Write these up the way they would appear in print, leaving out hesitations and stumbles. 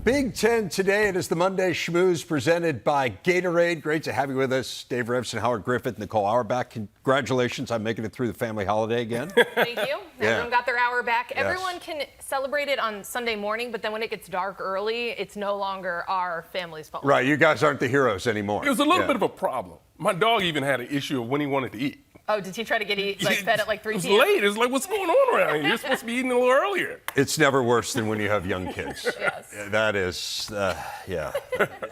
Big Ten today. It is the Monday Schmooze presented by Gatorade. Great to have you with us. Dave Revson, Howard Griffith, Nicole Auerbach. Congratulations on making it through the family holiday again. Thank you. Everyone got their hour back. Yes. Everyone can celebrate it on Sunday morning, but then when it gets dark early, it's no longer our family's fault. Right, you guys aren't the heroes anymore. It was a little bit of a problem. My dog even had an issue of when he wanted to eat. Oh, did he try to get fed at like 3 p.m.? It was late. It's like, what's going on around here? You're supposed to be eating a little earlier. It's never worse than when you have young kids. Yes. That is,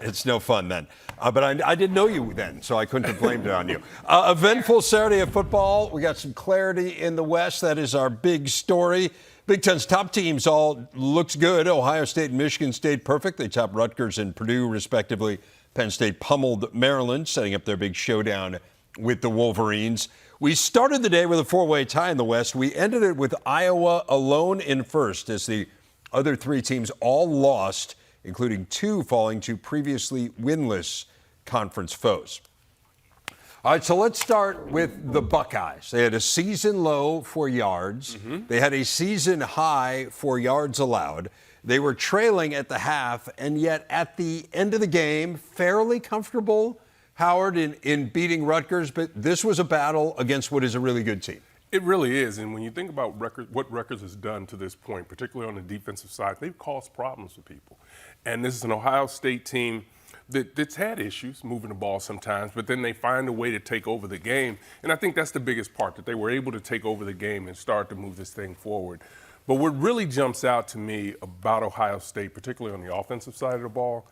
it's no fun then. But I didn't know you then, so I couldn't have blamed it on you. Eventful Saturday of football. We got some clarity in the West. That is our big story. Big Ten's top teams all looks good. Ohio State and Michigan stayed perfect. They topped Rutgers and Purdue, respectively. Penn State pummeled Maryland, setting up their big showdown with the Wolverines. We started the day with a four-way tie in the West. We ended it with Iowa alone in first as the other three teams all lost, including two falling to previously winless conference foes. All right, so let's start with the Buckeyes. They had a season low for yards. They had a season high for yards allowed. They were trailing at the half, and yet at the end of the game, fairly comfortable, Howard, in beating Rutgers, but this was a battle against what is a really good team. It really is, and when you think about what Rutgers has done to this point, particularly on the defensive side, they've caused problems for people. And this is an Ohio State team that's had issues moving the ball sometimes, but then they find a way to take over the game. And I think that's the biggest part, that they were able to take over the game and start to move this thing forward. But what really jumps out to me about Ohio State, particularly on the offensive side of the ball,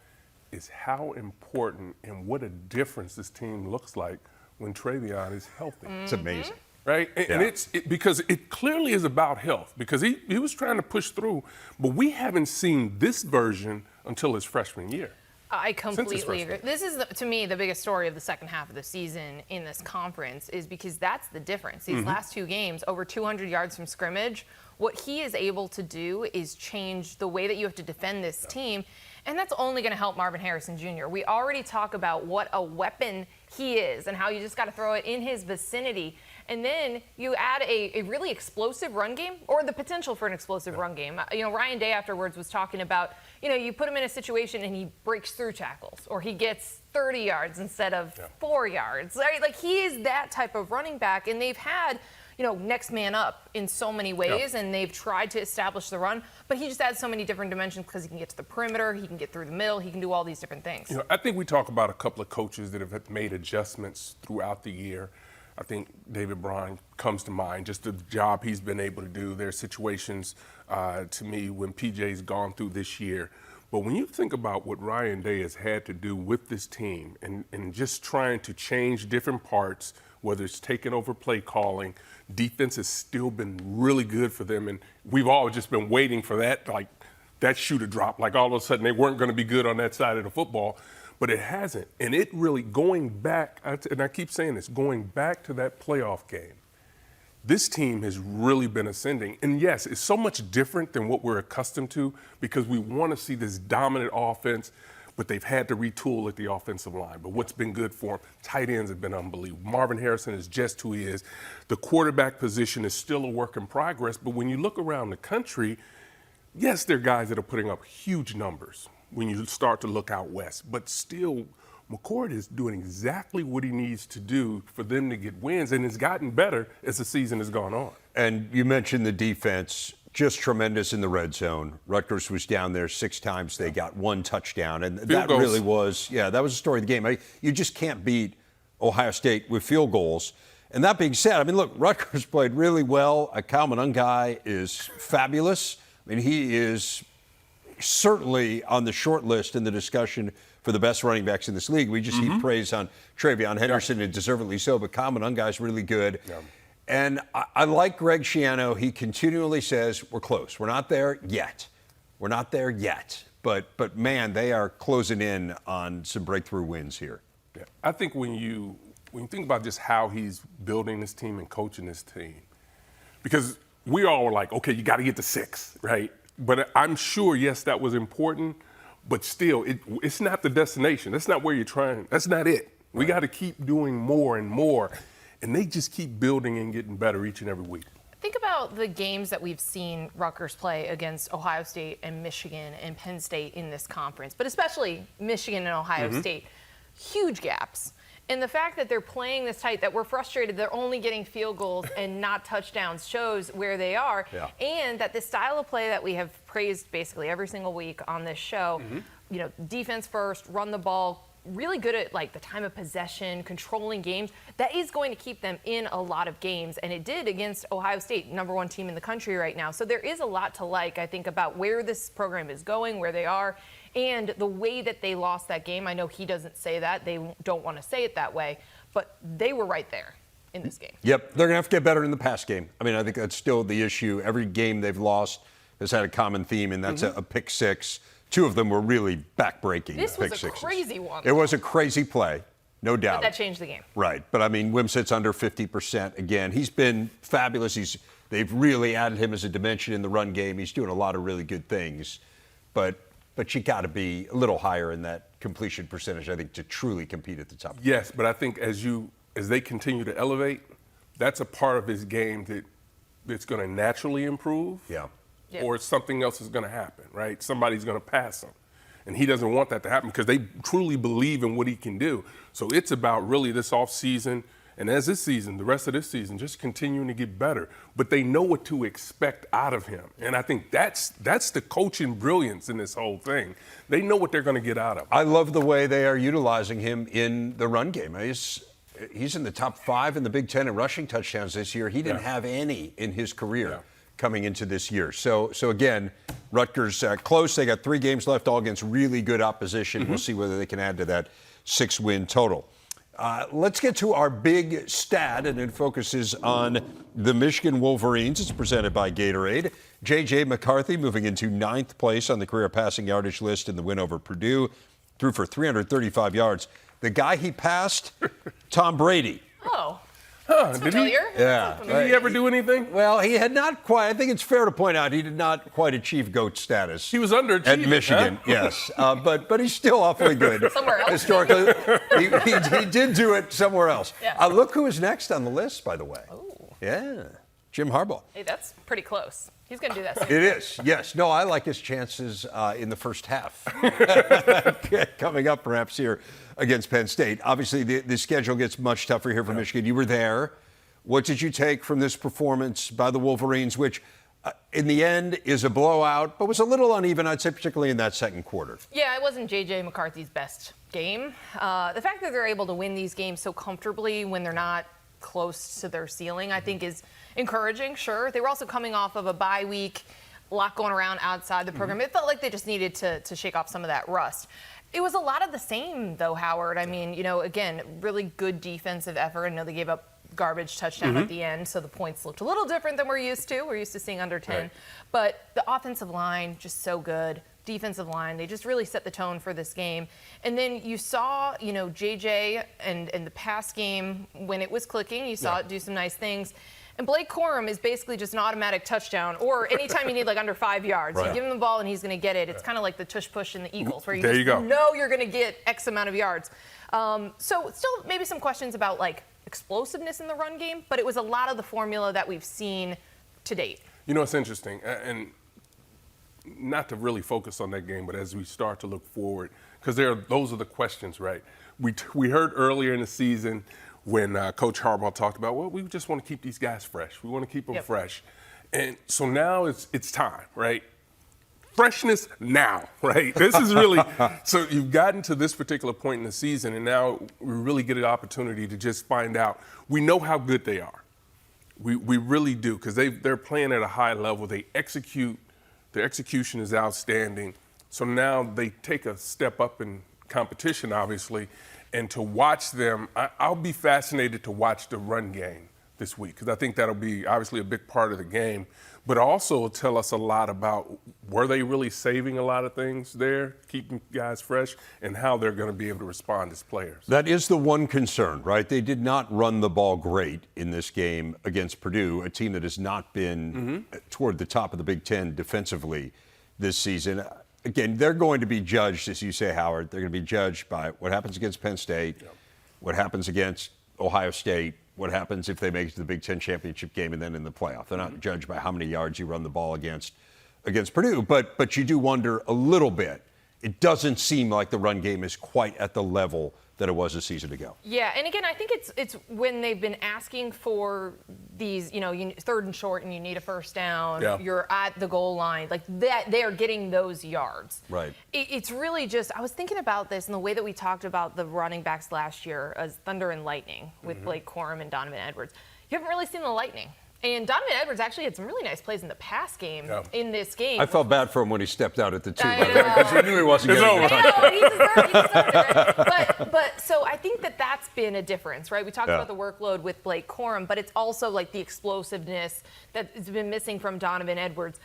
is how important and what a difference this team looks like when Travion is healthy. It's amazing. Right? And it's because it clearly is about health, because he was trying to push through, but we haven't seen this version until his freshman year. I completely agree. This is, to me, the biggest story of the second half of the season in this conference, is because that's the difference. These last two games, over 200 yards from scrimmage, what he is able to do is change the way that you have to defend this team. And that's only going to help Marvin Harrison Jr. We already talk about what a weapon he is and how you just got to throw it in his vicinity. And then you add a really explosive run game, or the potential for an explosive run game. Ryan Day afterwards was talking about, you put him in a situation and he breaks through tackles, or he gets 30 yards instead of 4 yards. Right? Like, he is that type of running back, and they've had next man up in so many ways, and they've tried to establish the run, but he just adds so many different dimensions because he can get to the perimeter, he can get through the middle, he can do all these different things. I think we talk about a couple of coaches that have made adjustments throughout the year. I think David Braun comes to mind, just the job he's been able to do. There are situations, to me, when PJ's gone through this year. But when you think about what Ryan Day has had to do with this team and just trying to change different parts, whether it's taking over play calling, defense has still been really good for them. And we've all just been waiting for that shoe to drop. Like, all of a sudden they weren't going to be good on that side of the football. But it hasn't. And it really, going back, and I keep saying this, going back to that playoff game, this team has really been ascending. And yes, it's so much different than what we're accustomed to, because we want to see this dominant offense, but they've had to retool at the offensive line. But what's been good for them, tight ends have been unbelievable. Marvin Harrison is just who he is. The quarterback position is still a work in progress, but when you look around the country, yes, there are guys that are putting up huge numbers when you start to look out west, but still, McCord is doing exactly what he needs to do for them to get wins, and it's gotten better as the season has gone on. And you mentioned the defense, just tremendous in the red zone. Rutgers was down there 6 times. They got 1 touchdown, and that really was, that was the story of the game. You just can't beat Ohio State with field goals. And that being said, look, Rutgers played really well. Kyle Monangai is fabulous. He is certainly on the short list in the discussion for the best running backs in this league. We just heap praise on Travion Henderson, and deservedly so, but Kyle Monangai is really good. And I like Greg Schiano. He continually says, we're close. We're not there yet. We're not there yet. But man, they are closing in on some breakthrough wins here. I think when you think about just how he's building this team and coaching this team, because we all were like, okay, you got to get to 6, right? But I'm sure, yes, that was important, but still, it's not the destination. That's not where you're trying. That's not it. We got to keep doing more and more, and they just keep building and getting better each and every week. Think about the games that we've seen Rutgers play against Ohio State and Michigan and Penn State in this conference, but especially Michigan and Ohio State. Huge gaps. And the fact that they're playing this tight, that we're frustrated, they're only getting field goals and not touchdowns, shows where they are. Yeah. And that this style of play that we have praised basically every single week on this show, defense first, run the ball, really good at like the time of possession, controlling games, that is going to keep them in a lot of games. And it did against Ohio State, #1 team in the country right now. So there is a lot to like, I think, about where this program is going, where they are, and the way that they lost that game. I know he doesn't say that. They don't want to say it that way, but they were right there in this game. Yep, they're going to have to get better in the pass game. I mean, I think that's still the issue. Every game they've lost has had a common theme, and that's a pick six. Two of them were really back-breaking This was pick a sixes. crazy one. It was a crazy play, no doubt. But that changed the game. Right, but I mean, Wimsatt's under 50% again. He's been fabulous. They've really added him as a dimension in the run game. He's doing a lot of really good things, but you got to be a little higher in that completion percentage, I think, to truly compete at the top. Yes, but I think as they continue to elevate, that's a part of his game that's going to naturally improve. Yeah. Or something else is going to happen, right? Somebody's going to pass him. And he doesn't want that to happen because they truly believe in what he can do. So it's about really this offseason, and as this season, the rest of this season, just continuing to get better. But they know what to expect out of him. And I think that's the coaching brilliance in this whole thing. They know what they're going to get out of him. I love the way they are utilizing him in the run game. He's in the top 5 in the Big Ten in rushing touchdowns this year. He didn't have any in his career coming into this year. So again, Rutgers close. They got 3 games left, all against really good opposition. We'll see whether they can add to that 6-win total. Let's get to our big stat, and it focuses on the Michigan Wolverines. It's presented by Gatorade. J.J. McCarthy moving into 9th place on the career passing yardage list in the win over Purdue. Threw for 335 yards. The guy he passed, Tom Brady. Oh. Huh, Familiar? Yeah. Did he ever do anything? Well, he had not quite. I think it's fair to point out he did not quite achieve GOAT status. He was underachieving at Michigan, yes, but he's still awfully good. Somewhere else. Historically, he did do it somewhere else. Yeah. Look who is next on the list, by the way. Ooh. Yeah, Jim Harbaugh. Hey, that's pretty close. He's going to do that soon. It is, yes. No, I like his chances in the first half. Coming up perhaps here against Penn State. Obviously, the schedule gets much tougher here for Michigan. You were there. What did you take from this performance by the Wolverines, which in the end is a blowout, but was a little uneven, I'd say, particularly in that second quarter? Yeah, it wasn't J.J. McCarthy's best game. The fact that they're able to win these games so comfortably when they're not close to their ceiling, I think is encouraging, sure. They were also coming off of a bye week, a lot going around outside the program. It felt like they just needed to shake off some of that rust. It was a lot of the same, though, Howard. I mean, again, really good defensive effort. I know they gave up garbage touchdown at the end, so the points looked a little different than we're used to. We're used to seeing under 10. Right. But the offensive line, just so good. Defensive line, they just really set the tone for this game. And then you saw, JJ and the pass game, when it was clicking, you saw it do some nice things. And Blake Corum is basically just an automatic touchdown, or anytime you need like under 5 yards, you give him the ball and he's going to get it. It's kind of like the tush push in the Eagles, where you know you're going to get X amount of yards. So still maybe some questions about like explosiveness in the run game, but it was a lot of the formula that we've seen to date. It's interesting, and not to really focus on that game, but as we start to look forward, because those are the questions, right? We heard earlier in the season when Coach Harbaugh talked about, well, we just want to keep these guys fresh. We want to keep them fresh. And so now it's time, right? Freshness now, right? This is really – so you've gotten to this particular point in the season, and now we really get an opportunity to just find out. We know how good they are. We really do, because they're playing at a high level. They execute. Their execution is outstanding. So now they take a step up in competition, obviously, and to watch them, I'll be fascinated to watch the run game this week, because I think that'll be obviously a big part of the game, but also tell us a lot about were they really saving a lot of things there, keeping guys fresh, and how they're going to be able to respond as players. That is the one concern, right? They did not run the ball great in this game against Purdue, a team that has not been toward the top of the Big Ten defensively this season. Again, they're going to be judged, as you say, Howard. They're going to be judged by what happens against Penn State, what happens against Ohio State, what happens if they make it to the Big Ten championship game and then in the playoff. They're not judged by how many yards you run the ball against Purdue, but you do wonder a little bit. It doesn't seem like the run game is quite at the level that it was a season ago. Yeah, and again, I think it's when they've been asking for these, third and short and you need a first down, you're at the goal line, like that, they are getting those yards. Right. It's really just, I was thinking about this and the way that we talked about the running backs last year as Thunder and Lightning with Blake Corum and Donovan Edwards. You haven't really seen the Lightning. And Donovan Edwards actually had some really nice plays in the pass game in this game. I felt bad for him when he stepped out at the 2, because he knew he wasn't getting over. a touchdown. He deserved it. But so I think that's been a difference, right? We talked about the workload with Blake Corum, but it's also like the explosiveness that's been missing from Donovan Edwards.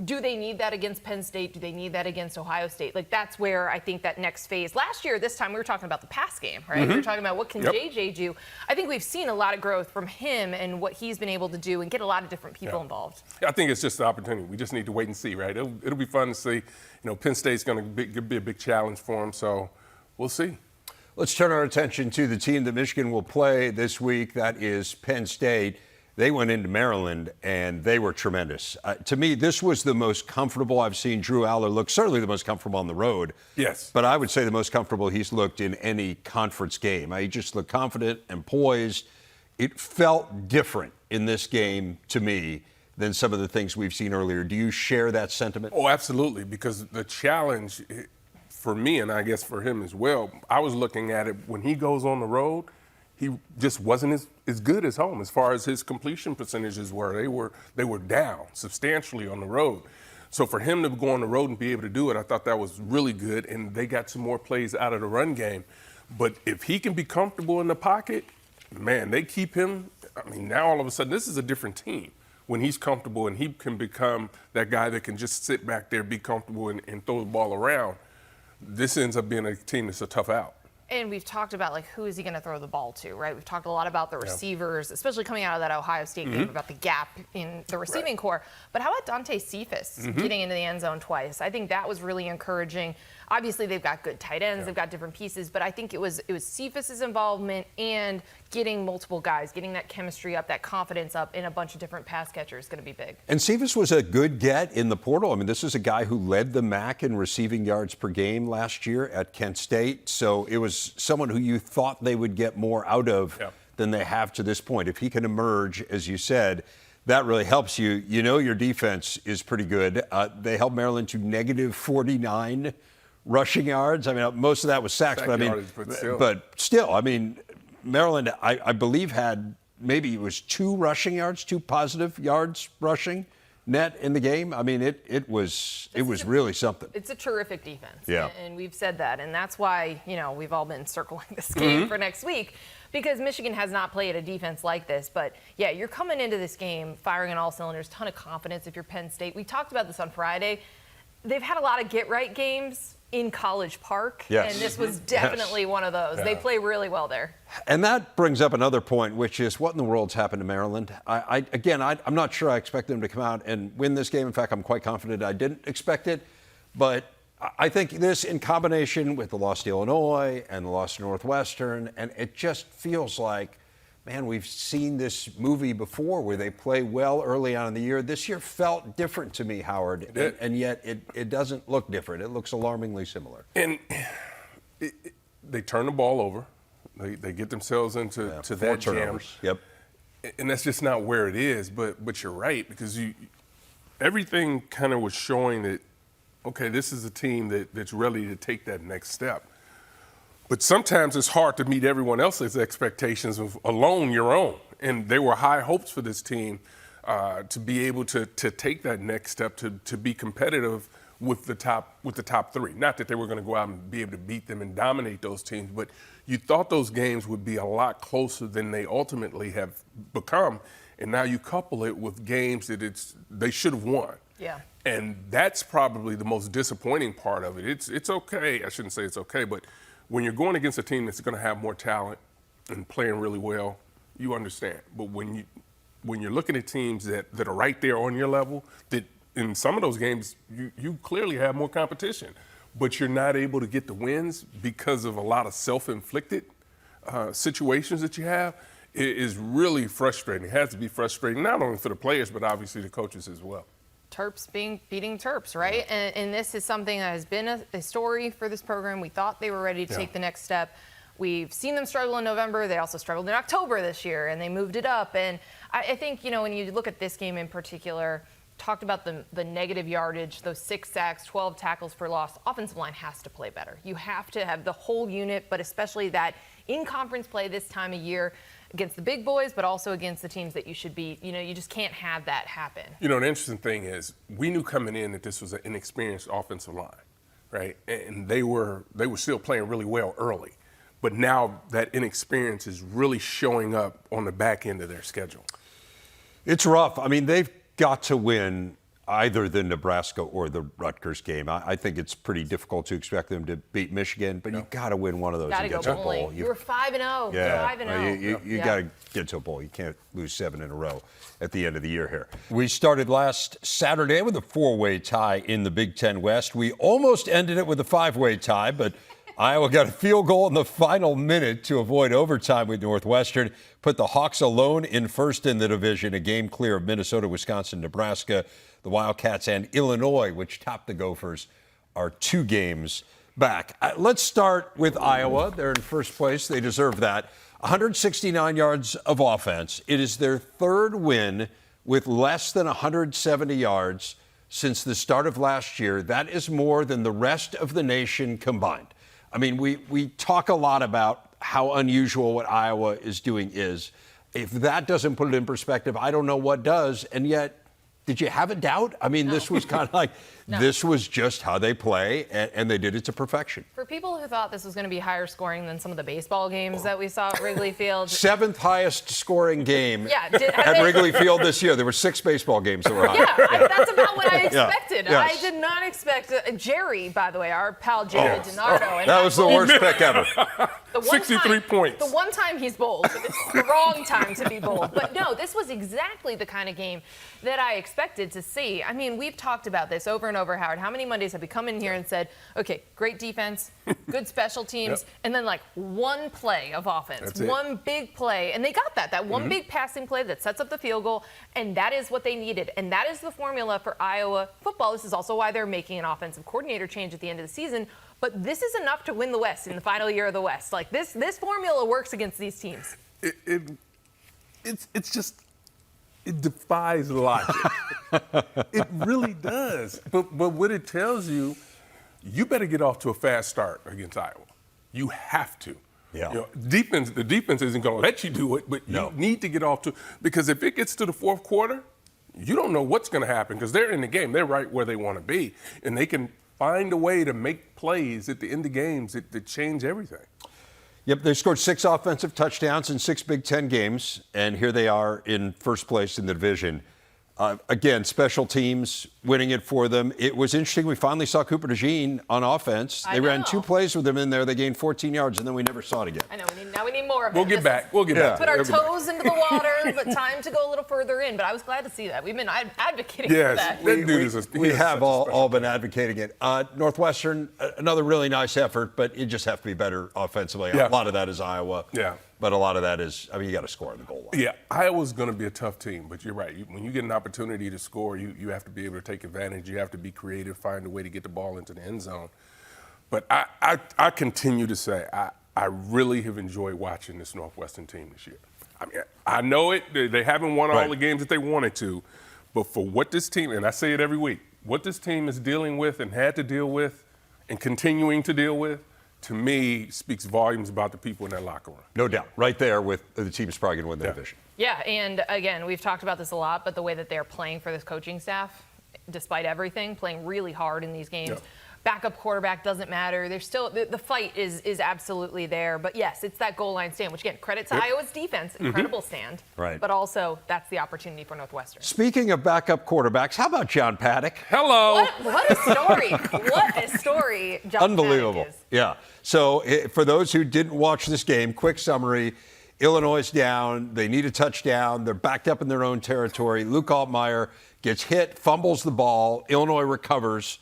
Do they need that against Penn State? Do they need that against Ohio State? Like, that's where I think that next phase. Last year, this time, we were talking about the pass game, right? We were talking about what can JJ do. I think we've seen a lot of growth from him and what he's been able to do and get a lot of different people involved. I think it's just the opportunity. We just need to wait and see, right? It'll be fun to see. Penn State's going to be a big challenge for him, so we'll see. Let's turn our attention to the team that Michigan will play this week. That is Penn State. They went into Maryland, and they were tremendous. To me, this was the most comfortable I've seen Drew Aller look, certainly the most comfortable on the road. Yes. But I would say the most comfortable he's looked in any conference game. He just looked confident and poised. It felt different in this game to me than some of the things we've seen earlier. Do you share that sentiment? Oh, absolutely, because the challenge for me, and I guess for him as well, I was looking at it when he goes on the road, he just wasn't as good as home as far as his completion percentages were. They were down substantially on the road. So for him to go on the road and be able to do it, I thought that was really good, and they got some more plays out of the run game. But if he can be comfortable in the pocket, man, they keep him. I mean, now all of a sudden, this is a different team when he's comfortable and he can become that guy that can just sit back there, be comfortable, and throw the ball around. This ends up being a team that's a tough out. And we've talked about, like, who is he going to throw the ball to, right? We've talked a lot about the receivers, especially coming out of that Ohio State game, about the gap in the receiving core. But how about Dante Cephas getting into the end zone twice? I think that was really encouraging. Obviously, they've got good tight ends. They've got different pieces. But I think it was Cephas's involvement and getting multiple guys, getting that chemistry up, that confidence up in a bunch of different pass catchers is going to be big. And Cephas was a good get in the portal. I mean, this is a guy who led the MAC in receiving yards per game last year at Kent State. So it was someone who you thought they would get more out of than they have to this point. If he can emerge, as you said, that really helps you. You know your defense is pretty good. They held Maryland to negative 49 rushing yards. I mean, most of that was sacks, but still, I mean, Maryland, I believe, had maybe it was 2 positive yards rushing net in the game. I mean, it was really something. It's a terrific defense. Yeah. And we've said that. And that's why, we've all been circling this game for next week, because Michigan has not played a defense like this. But, yeah, you're coming into this game firing on all cylinders, ton of confidence if you're Penn State. We talked about this on Friday. They've had a lot of get-right games in College Park, and this was definitely one of those. They play really well there. And that brings up another point, which is what in the world's happened to Maryland? I'm not sure I expect them to come out and win this game. In fact, I'm quite confident I didn't expect it. But I think this, in combination with the loss to Illinois and the loss to Northwestern, and it just feels like, man, we've seen this movie before where they play well early on in the year. This year felt different to me, Howard, and yet it doesn't look different. It looks alarmingly similar. And they turn the ball over. They get themselves into that jam. Yep. And that's just not where it is. But you're right, because everything kind of was showing that, okay, this is a team that's ready to take that next step. But sometimes it's hard to meet everyone else's expectations alone your own. And there were high hopes for this team to be able to take that next step, to be competitive with the top 3. Not that they were going to go out and be able to beat them and dominate those teams, but you thought those games would be a lot closer than they ultimately have become. And now you couple it with games that they should have won. Yeah. And that's probably the most disappointing part of it. It's okay. I shouldn't say it's okay, but when you're going against a team that's going to have more talent and playing really well, you understand. But when you're looking at teams that are right there on your level, that in some of those games you clearly have more competition, but you're not able to get the wins because of a lot of self-inflicted situations that you have, is really frustrating. It has to be frustrating, not only for the players, but obviously the coaches as well. Terps beating Terps, right? And this is something that has been a story for this program. We thought they were ready to take the next step. We've seen them struggle in November. They also struggled in October this year, and they moved it up. And I think, when you look at this game in particular, talked about the negative yardage, those 6 sacks, 12 tackles for loss. Offensive line has to play better. You have to have the whole unit, but especially that in-conference play this time of year against the big boys, but also against the teams that you should beat. You just can't have that happen. The interesting thing is we knew coming in that this was an inexperienced offensive line, right? And they were still playing really well early. But now that inexperience is really showing up on the back end of their schedule. It's rough. I mean, they've got to win either the Nebraska or the Rutgers game. I think it's pretty difficult to expect them to beat Michigan, but you've got to win one of those and get to a bowl. You were 5-0. Yeah, 5-0. you got to get to a bowl. You can't lose 7 in a row at the end of the year here. We started last Saturday with a 4-way tie in the Big Ten West. We almost ended it with a 5-way tie, but Iowa got a field goal in the final minute to avoid overtime with Northwestern, put the Hawks alone in first in the division, a game clear of Minnesota, Wisconsin, Nebraska, the Wildcats, and Illinois, which topped the Gophers, are 2 games back. Let's start with Iowa. They're in first place. They deserve that. 169 yards of offense. It is their 3rd win with less than 170 yards since the start of last year. That is more than the rest of the nation combined. I mean, we talk a lot about how unusual what Iowa is doing is. If that doesn't put it in perspective, I don't know what does. And yet, did you have a doubt? I mean, this was kind of like, this was just how they play, and they did it to perfection. For people who thought this was going to be higher scoring than some of the baseball games that we saw at Wrigley Field. 7th highest scoring game at Wrigley Field this year. There were 6 baseball games that were higher. That's about what I expected. Yes. I did not expect Jerry, by the way, our pal Jerry DiNardo. That was the worst pick ever. 63 points. The one time he's bold. It's the wrong time to be bold. But no, this was exactly the kind of game that I expected to see. I mean, we've talked about this over and over, Howard. How many Mondays have we come in here and said, okay, great defense, good special teams, and then like one play of offense, one big play. And they got that. That one big passing play that sets up the field goal, and that is what they needed. And that is the formula for Iowa football. This is also why they're making an offensive coordinator change at the end of the season. But this is enough to win the West in the final year of the West. Like this formula works against these teams. It's just, it defies logic. It really does. But what it tells you, you better get off to a fast start against Iowa. You have to. Yeah. The defense isn't going to let you do it, but you need to get off to, because if it gets to the 4th quarter, you don't know what's going to happen because they're in the game. They're right where they want to be, and they can find a way to make plays at the end of games that change everything. Yep, they scored 6 offensive touchdowns in 6 Big Ten games, and here they are in first place in the division. Again, special teams winning it for them. It was interesting. We finally saw Cooper DeJean on offense. They ran 2 plays with him in there. They gained 14 yards, and then we never saw it again. I know. Now we need more of it. We'll get back. We'll get back. Put our toes into the water, but time to go a little further in. But I was glad to see that. We've been advocating for that. We have all been advocating it. Northwestern, another really nice effort, but you just have to be better offensively. A lot of that is Iowa. Yeah. But a lot of that is, I mean, you got to score on the goal line. Yeah, Iowa's going to be a tough team, but you're right. When you get an opportunity to score, you have to be able to take advantage. You have to be creative, find a way to get the ball into the end zone. But I continue to say I really have enjoyed watching this Northwestern team this year. I mean, I know it. They haven't won all the games that they wanted to, but for what this team, and I say it every week, what this team is dealing with and had to deal with and continuing to deal with, to me, speaks volumes about the people in that locker room. No doubt. Right there with the team is probably going to win the division. Yeah, and again, we've talked about this a lot, but the way that they're playing for this coaching staff, despite everything, playing really hard in these games. Backup quarterback doesn't matter. There's still the fight is absolutely there. But yes, it's that goal line stand, which again, credit to Iowa's defense, incredible stand. Right. But also that's the opportunity for Northwestern. Speaking of backup quarterbacks, how about John Paddock? Hello. What a story. What a story John Unbelievable. Paddock is. Yeah. So for those who didn't watch this game, quick summary. Illinois is down. They need a touchdown. They're backed up in their own territory. Luke Altmaier gets hit, fumbles the ball. Illinois recovers.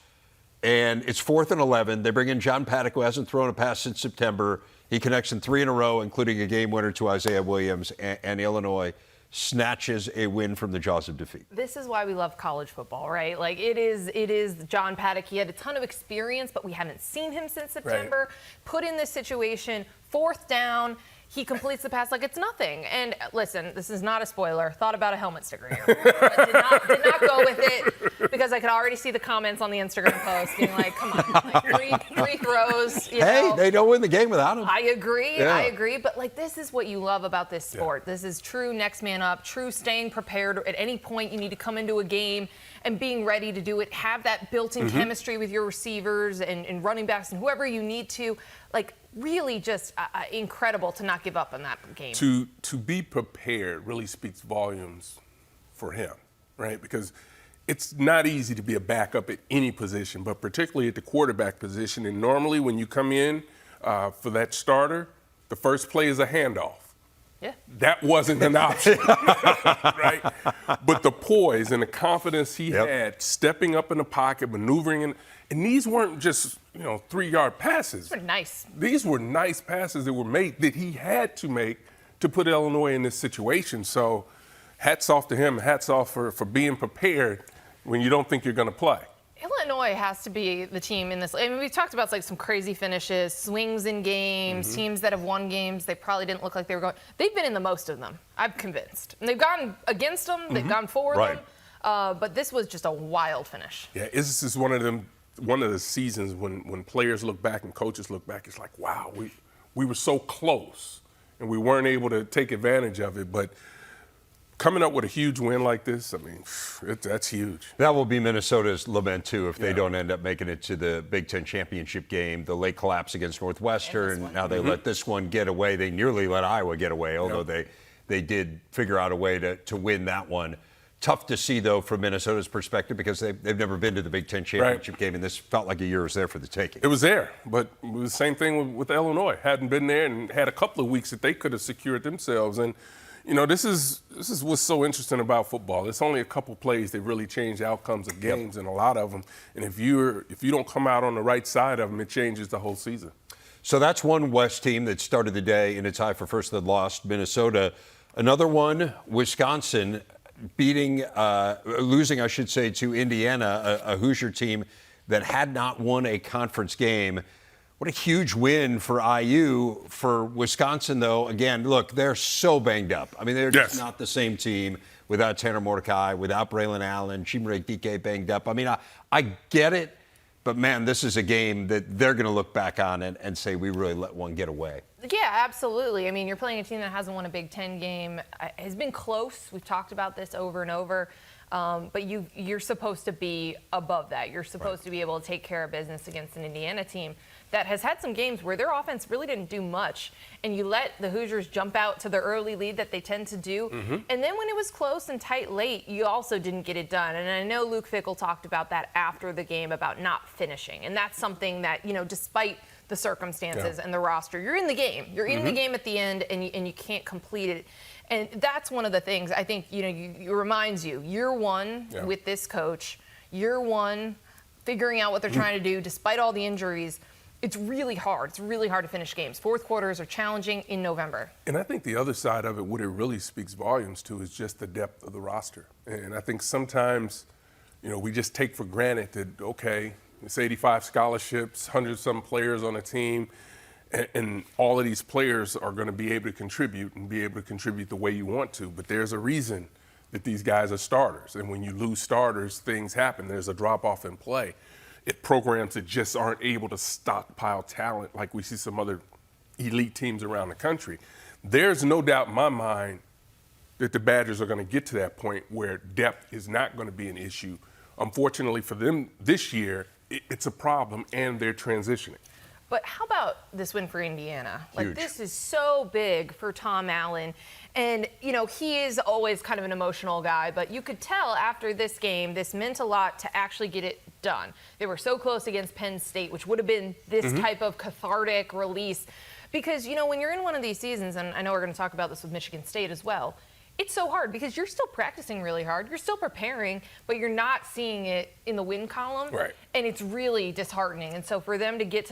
And it's 4th and 11. They bring in John Paddock, who hasn't thrown a pass since September. He connects in 3 in a row, including a game winner to Isaiah Williams, and Illinois snatches a win from the jaws of defeat. This is why we love college football, right? Like it is John Paddock. He had a ton of experience, but we haven't seen him since September. Right. Put in this situation, 4th down. He completes the pass like it's nothing. And listen, this is not a spoiler. Thought about a helmet sticker here. Did not go with it because I could already see the comments on the Instagram post being like, come on, like three throws. You know. They don't win the game without him. I agree. But like this is what you love about this sport. Yeah. This is true next man up, true staying prepared. At any point you need to come into a game and being ready to do it. Have that built-in chemistry with your receivers and running backs and whoever you need to. Like, really just incredible to not give up on that game. To be prepared really speaks volumes for him, right? Because it's not easy to be a backup at any position, but particularly at the quarterback position. And normally when you come in for that starter, the first play is a handoff. Yeah. That wasn't an option, right? But the poise and the confidence he had, stepping up in the pocket, maneuvering, and these weren't just 3-yard passes. These were nice. These were nice passes that were made that he had to make to put Illinois in this situation. So, hats off to him. Hats off for being prepared when you don't think you're going to play. Illinois has to be the team in this. I mean, we've talked about like some crazy finishes, swings in games, teams that have won games. They probably didn't look like they were going. They've been in the most of them, I'm convinced. And they've gone against them. They've gone for them. But this was just a wild finish. Yeah, this is one of the seasons when players look back and coaches look back. It's like, wow, we were so close, and we weren't able to take advantage of it. But coming up with a huge win like this, I mean, that's huge. That will be Minnesota's lament, too, if they don't end up making it to the Big Ten championship game. The late collapse against Northwestern, now they let this one get away. They nearly let Iowa get away, although they did figure out a way to win that one. Tough to see, though, from Minnesota's perspective, because they've never been to the Big Ten championship game, and this felt like a year was there for the taking. It was there, but it was the same thing with Illinois. Hadn't been there and had a couple of weeks that they could have secured themselves. And this is what's so interesting about football. It's only a couple plays that really change outcomes of games, and a lot of them. And if you don't come out on the right side of them, it changes the whole season. So that's one West team that started the day in a tie for first that lost, Minnesota. Another one, Wisconsin, losing, I should say, to Indiana, a Hoosier team that had not won a conference game. What a huge win for IU. For Wisconsin, though, again, look, they're so banged up. I mean, they're just not the same team without Tanner Mordecai, without Braylon Allen, Chimere Dike banged up. I mean, I get it, but, man, this is a game that they're going to look back on and say we really let one get away. Yeah, absolutely. I mean, you're playing a team that hasn't won a Big Ten game. Has been close. We've talked about this over and over. But you're supposed to be above that. You're supposed to be able to take care of business against an Indiana team that has had some games where their offense really didn't do much, and you let the Hoosiers jump out to the early lead that they tend to do. And then when it was close and tight late, you also didn't get it done. And I know Luke Fickell talked about that after the game, about not finishing. And that's something that, despite the circumstances and the roster, you're in the game. You're in the game at the end, and you can't complete it. And that's one of the things I think, it reminds you, year one with this coach, year one figuring out what they're trying to do despite all the injuries. It's really hard. It's really hard to finish games. Fourth quarters are challenging in November. And I think the other side of it, what it really speaks volumes to, is just the depth of the roster. And I think sometimes, we just take for granted that, okay, it's 85 scholarships, 100-some players on a team, and all of these players are going to be able to contribute and be able to contribute the way you want to. But there's a reason that these guys are starters. And when you lose starters, things happen. There's a drop-off in play. Programs that just aren't able to stockpile talent like we see some other elite teams around the country. There's no doubt in my mind that the Badgers are going to get to that point where depth is not going to be an issue. Unfortunately for them this year, it's a problem, and they're transitioning. But how about this win for Indiana? Huge. Like, this is so big for Tom Allen. And, he is always kind of an emotional guy, but you could tell after this game, this meant a lot to actually get it done. They were so close against Penn State, which would have been this type of cathartic release. Because, when you're in one of these seasons, and I know we're going to talk about this with Michigan State as well, It's so hard because you're still practicing really hard. You're still preparing, but you're not seeing it in the win column. Right. And it's really disheartening. And so for them to get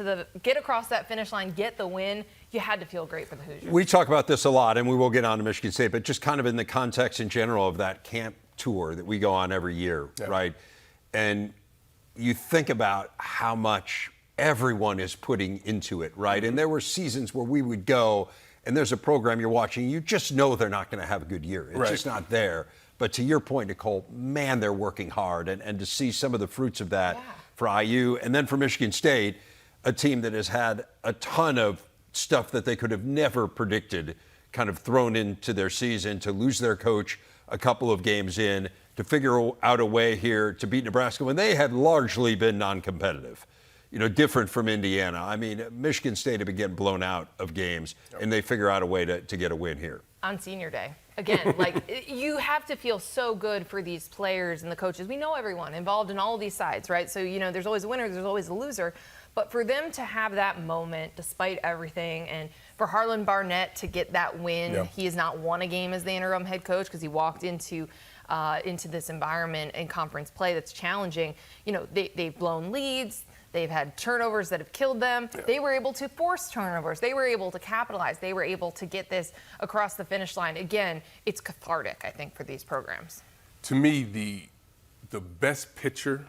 across that finish line, get the win, you had to feel great for the Hoosiers. We talk about this a lot, and we will get on to Michigan State, but just kind of in the context in general of that camp tour that we go on every year, right? And you think about how much everyone is putting into it, right? And there were seasons where we would go, and there's a program you're watching, you just know they're not going to have a good year. It's just not there. But to your point, Nicole, man, they're working hard. And to see some of the fruits of that for IU, and then for Michigan State, a team that has had a ton of stuff that they could have never predicted kind of thrown into their season, to lose their coach a couple of games in, to figure out a way here to beat Nebraska when they had largely been non-competitive. You know, different from Indiana. I mean, Michigan State had been getting blown out of games, and they figure out a way to get a win here. On senior day. Again, like, you have to feel so good for these players and the coaches. We know everyone involved in all of these sides, right? So, you know, there's always a winner, there's always a loser. But for them to have that moment, despite everything, and for Harlan Barnett to get that win, he has not won a game as the interim head coach because he walked into this environment in conference play that's challenging. You know, they've blown leads. They've had turnovers that have killed them. They were able to force turnovers. They were able to capitalize. They were able to get this across the finish line. Again, it's cathartic, I think, for these programs. To me, the best picture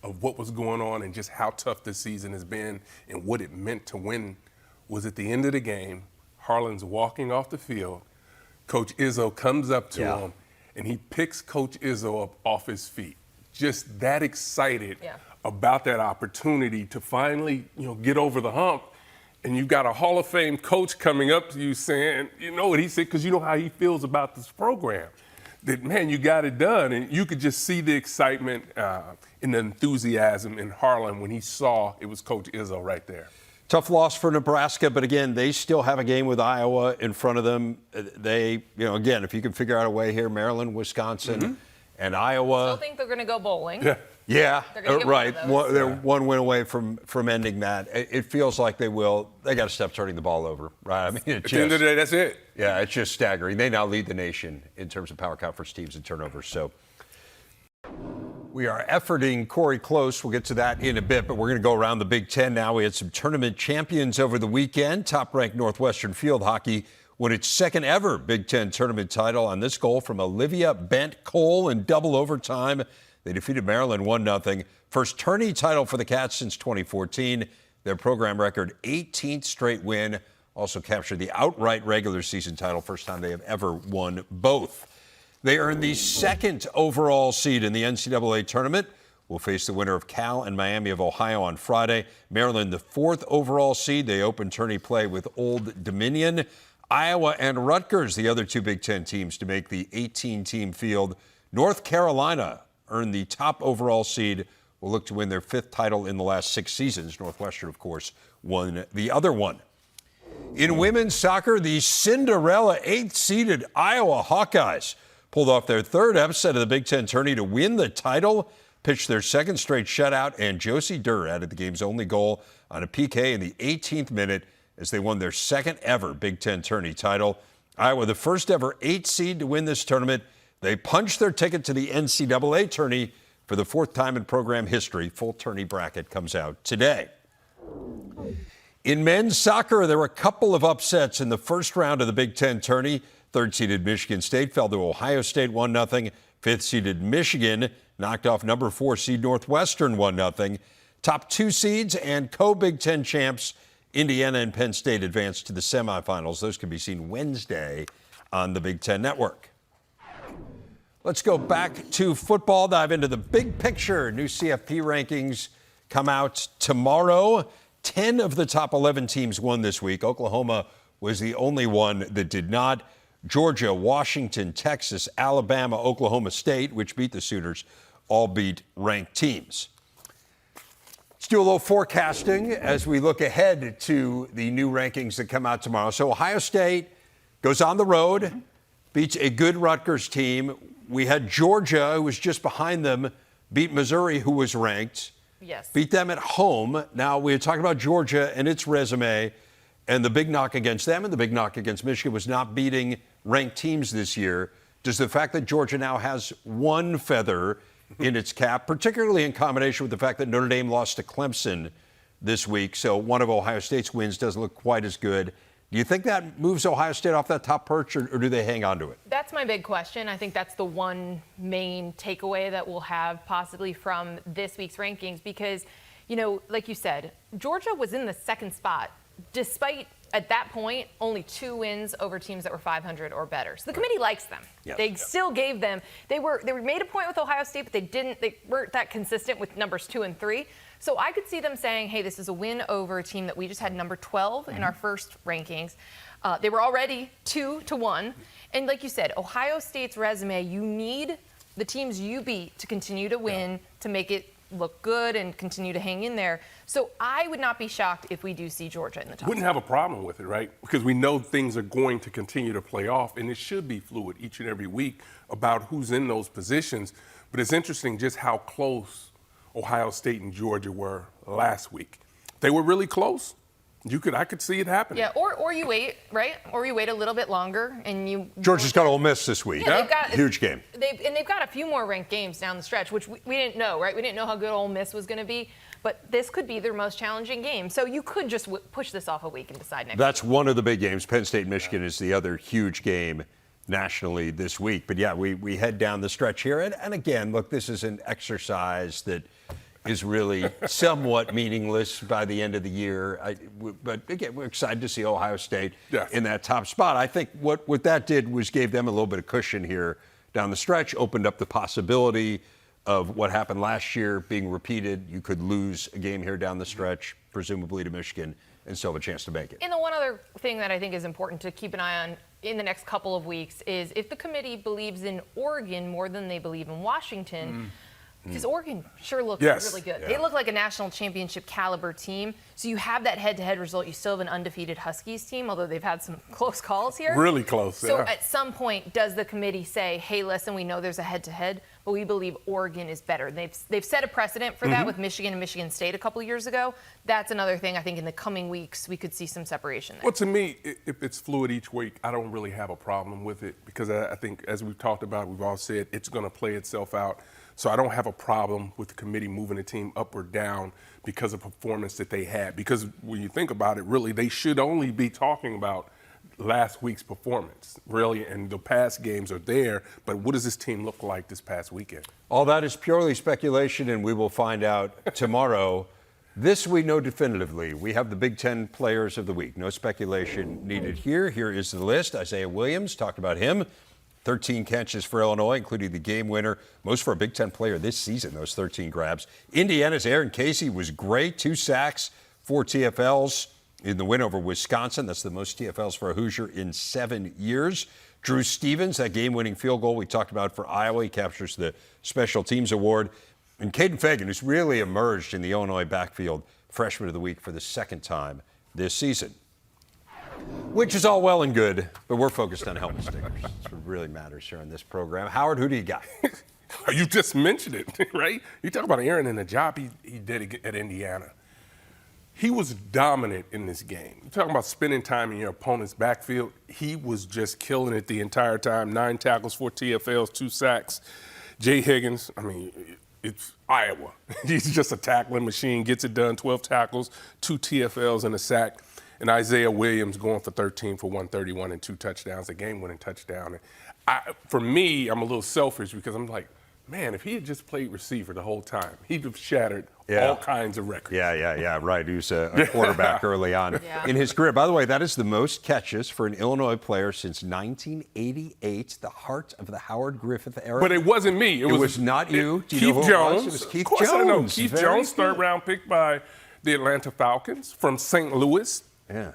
of what was going on and just how tough this season has been and what it meant to win was at the end of the game, Harlan's walking off the field. Coach Izzo comes up to him, and he picks Coach Izzo up off his feet. Just that excited about that opportunity to finally, get over the hump. And you've got a Hall of Fame coach coming up to you saying, you know what he said, because you know how he feels about this program. That, man, you got it done. And you could just see the excitement and the enthusiasm in Harlan when he saw it was Coach Izzo right there. Tough loss for Nebraska, but again, they still have a game with Iowa in front of them. They, again, if you can figure out a way here, Maryland, Wisconsin, and Iowa. Still think they're going to go bowling. Yeah, right. They're One one win away from ending that. It feels like they will. They got to stop turning the ball over, right? I mean, at the end of the day, that's it. Yeah, it's just staggering. They now lead the nation in terms of power conference teams and turnovers. So we are efforting Corey Close. We'll get to that in a bit, but we're going to go around the Big Ten now. We had some tournament champions over the weekend. Top-ranked Northwestern field hockey won its second ever Big Ten tournament title on this goal from Olivia Bent-Cole in double overtime. They defeated Maryland 1-0. First tourney title for the Cats since 2014. Their program record 18th straight win. Also captured the outright regular season title. First time they have ever won both. They earned the second overall seed in the NCAA tournament. Will face the winner of Cal and Miami of Ohio on Friday. Maryland, the fourth overall seed. They open tourney play with Old Dominion. Iowa and Rutgers, the other two Big Ten teams to make the 18-team field. North Carolina earned the top overall seed, will look to win their fifth title in the last 6 seasons. Northwestern, of course, won the other one. In women's soccer, the Cinderella 8th-seeded Iowa Hawkeyes pulled off their third upset of the Big Ten tourney to win the title, pitched their second straight shutout, and Josie Durr added the game's only goal on a PK in the 18th minute as they won their second ever Big Ten tourney title. Iowa, the first ever 8th seed to win this tournament. They punched their ticket to the NCAA tourney for the fourth time in program history. Full tourney bracket comes out today. In men's soccer, there were a couple of upsets in the first round of the Big Ten tourney. Third-seeded Michigan State fell to Ohio State 1-0. Fifth-seeded Michigan knocked off number 4 seed Northwestern 1-0. Top 2 seeds and co-Big Ten champs Indiana and Penn State advanced to the semifinals. Those can be seen Wednesday on the Big Ten Network. Let's go back to football, dive into the big picture. New CFP rankings come out tomorrow. 10 of the top 11 teams won this week. Oklahoma was the only one that did not. Georgia, Washington, Texas, Alabama, Oklahoma State, which beat the Sooners, all beat ranked teams. Let's do a little forecasting as we look ahead to the new rankings that come out tomorrow. So Ohio State goes on the road, beats a good Rutgers team. We had Georgia, who was just behind them, beat Missouri, who was ranked. Yes. Beat them at home. Now, we had talked about Georgia and its resume, and the big knock against them and the big knock against Michigan was not beating ranked teams this year. Does the fact that Georgia now has one feather in its cap, particularly in combination with the fact that Notre Dame lost to Clemson this week, so one of Ohio State's wins doesn't look quite as good, do you think that moves Ohio State off that top perch, or do they hang on to it? That's my big question. I think that's the one main takeaway that we'll have possibly from this week's rankings because, like you said, Georgia was in the second spot despite, at that point, only 2 wins over teams that were 500 or better. So the committee likes them. Yes. They still gave them. They were made a point with Ohio State, but they weren't that consistent with numbers 2 and 3. So I could see them saying, hey, this is a win over a team that we just had number 12 in our first rankings. They were already 2-1. And like you said, Ohio State's resume, you need the teams you beat to continue to win, to make it look good and continue to hang in there. So I would not be shocked if we do see Georgia in the top. Wouldn't have a problem with it, right? Because we know things are going to continue to play off, and it should be fluid each and every week about who's in those positions. But it's interesting just how close Ohio State and Georgia were last week. They were really close. I could see it happening. Yeah, or you wait, right? Or you wait a little bit longer and you. Georgia's got Ole Miss this week. Yeah, they've got huge game. They've got a few more ranked games down the stretch, which we didn't know, right? We didn't know how good Ole Miss was going to be, but this could be their most challenging game. So you could just push this off a week and decide next. That's one of the big games. Penn State, Michigan is the other huge game nationally this week. But yeah, we head down the stretch here, and again, look, this is an exercise that is really somewhat meaningless by the end of the year. But again, we're excited to see Ohio State in that top spot. I think what that did was gave them a little bit of cushion here down the stretch, opened up the possibility of what happened last year being repeated. You could lose a game here down the stretch, presumably to Michigan, and still have a chance to make it. And the one other thing that I think is important to keep an eye on in the next couple of weeks is if the committee believes in Oregon more than they believe in Washington, because Oregon sure looks really good. Yeah. They look like a national championship caliber team. So you have that head-to-head result. You still have an undefeated Huskies team, although they've had some close calls here. Really close, So at some point, does the committee say, hey, listen, we know there's a head-to-head, but we believe Oregon is better. They've set a precedent for that with Michigan and Michigan State a couple years ago. That's another thing I think in the coming weeks we could see some separation there. Well, to me, if it's fluid each week, I don't really have a problem with it because I think, as we've talked about, we've all said it's going to play itself out. So I don't have a problem with the committee moving the team up or down because of performance that they had. Because when you think about it, really, they should only be talking about last week's performance, really, and the past games are there. But what does this team look like this past weekend? All that is purely speculation, and we will find out tomorrow. This we know definitively. We have the Big Ten players of the week. No speculation needed here. Here is the list. Isaiah Williams, talked about him. 13 catches for Illinois, including the game winner. Most for a Big Ten player this season, those 13 grabs. Indiana's Aaron Casey was great. 2 sacks, 4 TFLs in the win over Wisconsin. That's the most TFLs for a Hoosier in 7 years. Drew Stevens, that game-winning field goal we talked about for Iowa. He captures the Special Teams Award. And Caden Fagan, who's really emerged in the Illinois backfield, Freshman of the Week for the second time this season. Which is all well and good, but we're focused on helmet stickers. That's what really matters here on this program. Howard, who do you got? You just mentioned it, right? You talk about Aaron and the job he did at Indiana. He was dominant in this game. You're talking about spending time in your opponent's backfield. He was just killing it the entire time. 9 tackles, 4 TFLs, 2 sacks. Jay Higgins, it's Iowa. He's just a tackling machine, gets it done, 12 tackles, 2 TFLs, and a sack. And Isaiah Williams going for 13 for 131 and 2 touchdowns, a game-winning touchdown. And for me, I'm a little selfish because I'm like, man, if he had just played receiver the whole time, he'd have shattered all kinds of records. Yeah, right. He was a quarterback early on in his career. By the way, that is the most catches for an Illinois player since 1988, the heart of the Howard Griffith era. But it wasn't me. It was not you. Keith Jones. Jones. It was Keith of course Jones. I know. Keith Jones, third-round pick by the Atlanta Falcons from St. Louis. Yeah.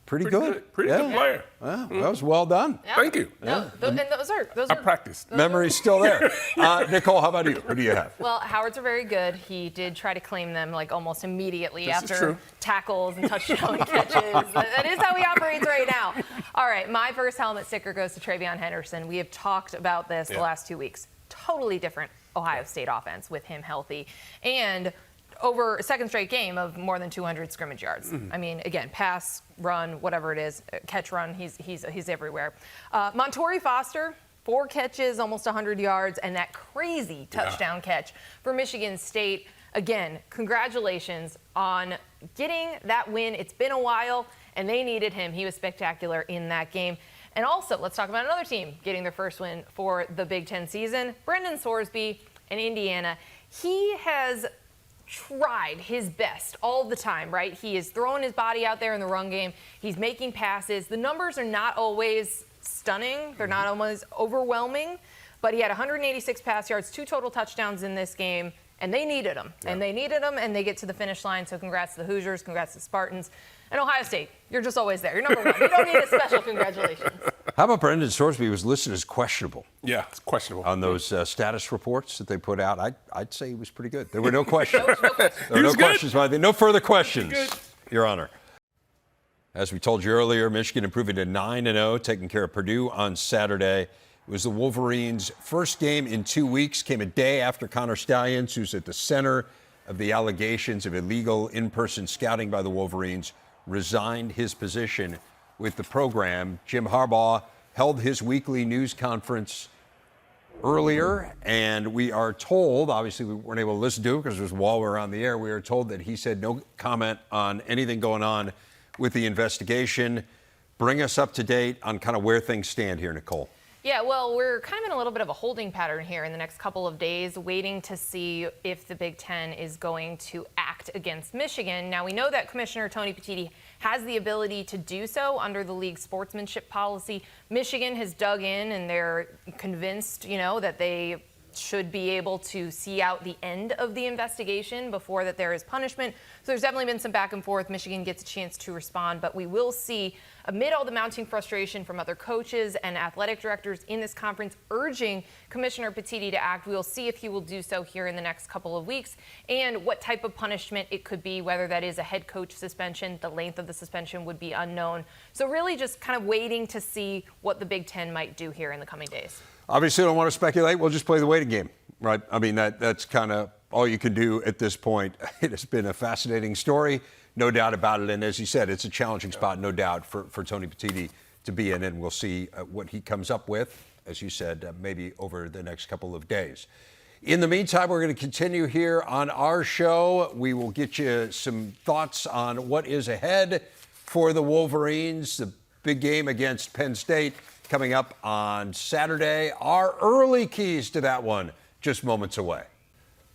Pretty good. Pretty good player. Well, that was well done. Yeah. Thank you. No, and those are I practiced. Memory's still there. Nicole, how about you? Who do you have? Well, Howard's are very good. He did try to claim them like almost immediately This is after true. tackles and touchdown catches. That is how he operates right now. All right, my first helmet sticker goes to Travion Henderson. We have talked about this the last 2 weeks. Totally different Ohio State offense with him healthy. And over a second straight game of more than 200 scrimmage yards. I mean, again, pass, run, whatever it is, catch, run, he's everywhere. Montori Foster, 4 catches, almost 100 yards, and that crazy touchdown catch for Michigan State. Again, congratulations on getting that win. It's been a while, and they needed him. He was spectacular in that game. And also, let's talk about another team getting their first win for the Big Ten season. Brendan Sorsby in Indiana. He has tried his best all the time, right? He is throwing his body out there in the run game. He's making passes. The numbers are not always stunning. They're not always overwhelming. But he had 186 pass yards, 2 total touchdowns in this game. And they needed him. Yeah. And they needed him, and they get to the finish line. So congrats to the Hoosiers, congrats to the Spartans. And Ohio State, you're just always there. You're number 1. You don't need a special congratulations. How about Brendan Sorsby was listed as questionable? Yeah, it's questionable. On those status reports that they put out, I'd say he was pretty good. There were no questions. No questions. There were no questions. No further questions, Your Honor. As we told you earlier, Michigan improving to 9-0, taking care of Purdue on Saturday. It was the Wolverines' first game in 2 weeks, came a day after Connor Stallions, who's at the center of the allegations of illegal in-person scouting by the Wolverines, resigned his position with the program. Jim Harbaugh held his weekly news conference earlier, and we are told, obviously we weren't able to listen to it because it was while we were on the air, we were told that he said no comment on anything going on with the investigation. Bring us up to date on kind of where things stand here, Nicole. Yeah, well, we're kind of in a little bit of a holding pattern here in the next couple of days, waiting to see if the Big Ten is going to act against Michigan. Now, we know that Commissioner Tony Petitti has the ability to do so under the league's sportsmanship policy. Michigan has dug in, and they're convinced, that they should be able to see out the end of the investigation before that there is punishment. So there's definitely been some back and forth. Michigan gets a chance to respond, but we will see, amid all the mounting frustration from other coaches and athletic directors in this conference urging Commissioner Petitti to act, we will see if he will do so here in the next couple of weeks and what type of punishment it could be, whether that is a head coach suspension. The length of the suspension would be unknown. So really just kind of waiting to see what the Big Ten might do here in the coming days. Obviously, I don't want to speculate. We'll just play the waiting game, right? I mean, that's kind of all you can do at this point. It has been a fascinating story, no doubt about it. And as you said, it's a challenging spot, no doubt, for Tony Petitti to be in. And we'll see what he comes up with, as you said, maybe over the next couple of days. In the meantime, we're going to continue here on our show. We will get you some thoughts on what is ahead for the Wolverines, the big game against Penn State coming up on Saturday. Our early keys to that one just moments away.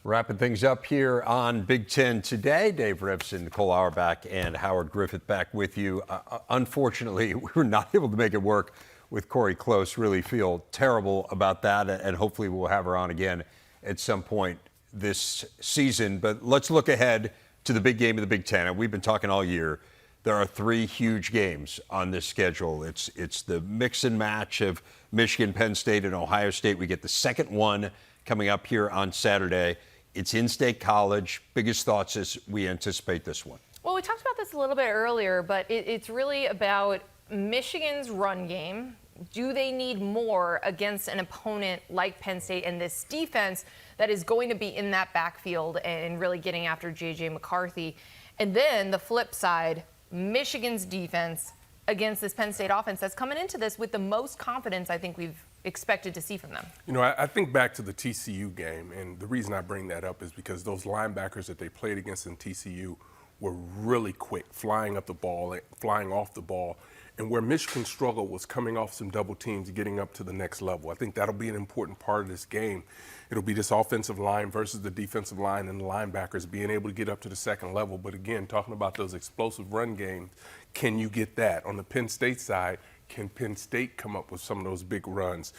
Wrapping things up here on Big Ten today. Dave Revson, Nicole Auerbach, and Howard Griffith back with you. Unfortunately, we were not able to make it work with Corey Close. Really feel terrible about that, and hopefully we'll have her on again at some point this season. But let's look ahead to the big game of the Big Ten. And we've been talking all year. There are 3 huge games on this schedule. It's the mix and match of Michigan, Penn State, and Ohio State. We get the second one coming up here on Saturday. It's in-state college. Biggest thoughts as we anticipate this one? Well, we talked about this a little bit earlier, but it's really about Michigan's run game. Do they need more against an opponent like Penn State and this defense that is going to be in that backfield and really getting after J.J. McCarthy? And then the flip side, Michigan's defense against this Penn State offense that's coming into this with the most confidence I think we've expected to see from them. I think back to the TCU game, and the reason I bring that up is because those linebackers that they played against in TCU were really quick, flying up the ball, flying off the ball. And where Michigan struggled was coming off some double teams, getting up to the next level. I think that'll be an important part of this game. It'll be this offensive line versus the defensive line and the linebackers being able to get up to the second level. But again, talking about those explosive run games, can you get that? On the Penn State side, can Penn State come up with some of those big runs?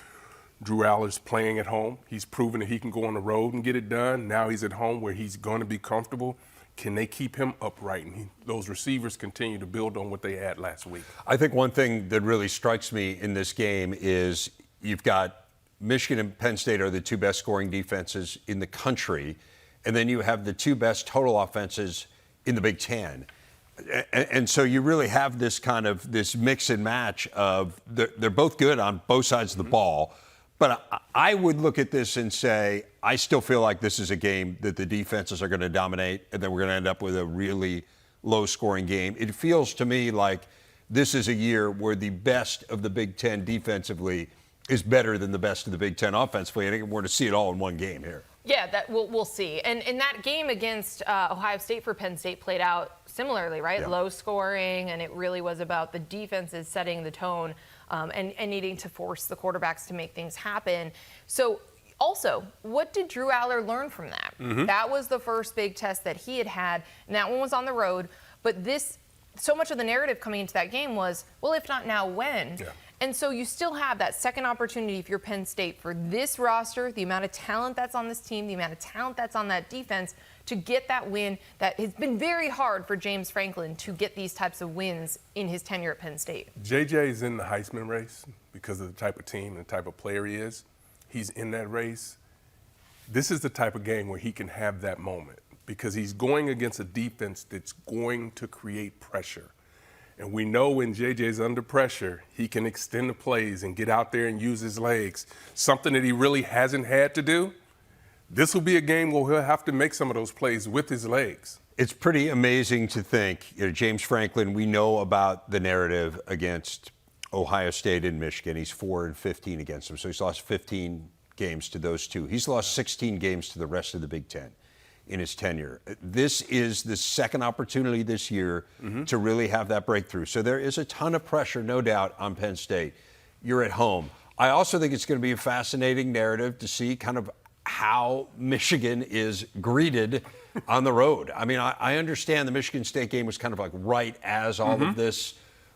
Drew Aller's playing at home. He's proven that he can go on the road and get it done. Now he's at home where he's going to be comfortable. Can they keep him upright? And those receivers continue to build on what they had last week. I think one thing that really strikes me in this game is you've got Michigan and Penn State are the 2 best scoring defenses in the country, and then you have the 2 best total offenses in the Big Ten. And so you really have this kind of this mix and match of they're both good on both sides of the ball. But I would look at this and say, I still feel like this is a game that the defenses are going to dominate, and then we're going to end up with a really low-scoring game. It feels to me like this is a year where the best of the Big Ten defensively is better than the best of the Big Ten offensively. I think we're going to see it all in one game here. Yeah, that we'll see. And that game against Ohio State for Penn State played out similarly, right? Yeah. Low scoring, and it really was about the defenses setting the tone and needing to force the quarterbacks to make things happen. So also, what did Drew Aller learn from that? That was the first big test that he had, and that one was on the road. But so much of the narrative coming into that game was, well, if not now, when? Yeah. And so you still have that second opportunity if you're Penn State for this roster, the amount of talent that's on this team, the amount of talent that's on that defense, to get that win. That has been very hard for James Franklin to get these types of wins in his tenure at Penn State. JJ is in the Heisman race because of the type of team and the type of player he is. He's in that race. This is the type of game where he can have that moment because he's going against a defense that's going to create pressure. And we know when JJ's under pressure, he can extend the plays and get out there and use his legs, something that he really hasn't had to do. This will be a game where he'll have to make some of those plays with his legs. It's pretty amazing to think, James Franklin, we know about the narrative against Ohio State and Michigan. He's 4-15 against them, so he's lost 15 games to those two. He's lost 16 games to the rest of the Big Ten in his tenure. This is the second opportunity this year to really have that breakthrough. So there is a ton of pressure, no doubt, on Penn State. You're at home. I also think it's going to be a fascinating narrative to see kind of how Michigan is greeted on the road. I mean, I understand the Michigan State game was kind of like right as all of this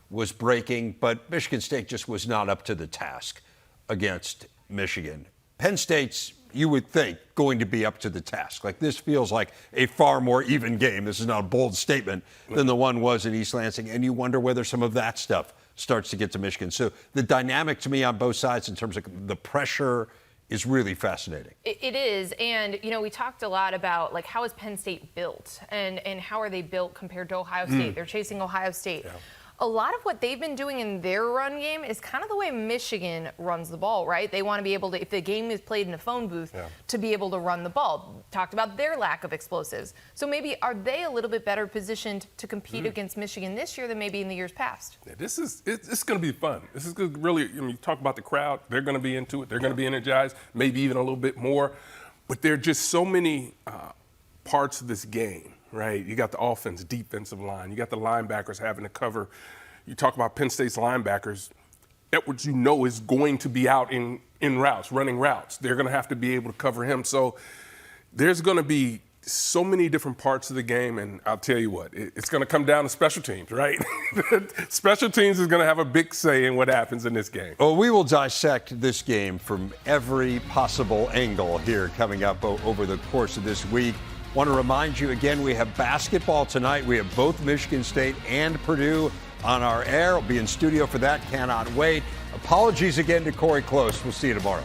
was breaking, but Michigan State just was not up to the task against Michigan. Penn State's, you would think, going to be up to the task. Like, this feels like a far more even game. This is not a bold statement than the one was in East Lansing. And you wonder whether some of that stuff starts to get to Michigan. So the dynamic to me on both sides in terms of the pressure is really fascinating. It is. And, we talked a lot about, like, how is Penn State built and how are they built compared to Ohio State? They're chasing Ohio State. Yeah. A lot of what they've been doing in their run game is kind of the way Michigan runs the ball, right? They want to be able to, if the game is played in a phone booth, to be able to run the ball. Talked about their lack of explosives. So maybe are they a little bit better positioned to compete against Michigan this year than maybe in the years past? Yeah, it's going to be fun. This is good, really. You talk about the crowd. They're going to be into it. They're going to be energized, maybe even a little bit more. But there are just so many parts of this game. Right, you got the offense, defensive line. You got the linebackers having to cover. You talk about Penn State's linebackers. Edwards, is going to be out in routes, running routes. They're going to have to be able to cover him. So there's going to be so many different parts of the game, and I'll tell you what, it's going to come down to special teams, right? Special teams is going to have a big say in what happens in this game. Well, we will dissect this game from every possible angle here coming up over the course of this week. Want to remind you again, we have basketball tonight. We have both Michigan State and Purdue on our air. We'll be in studio for that. Cannot wait. Apologies again to Corey Close. We'll see you tomorrow.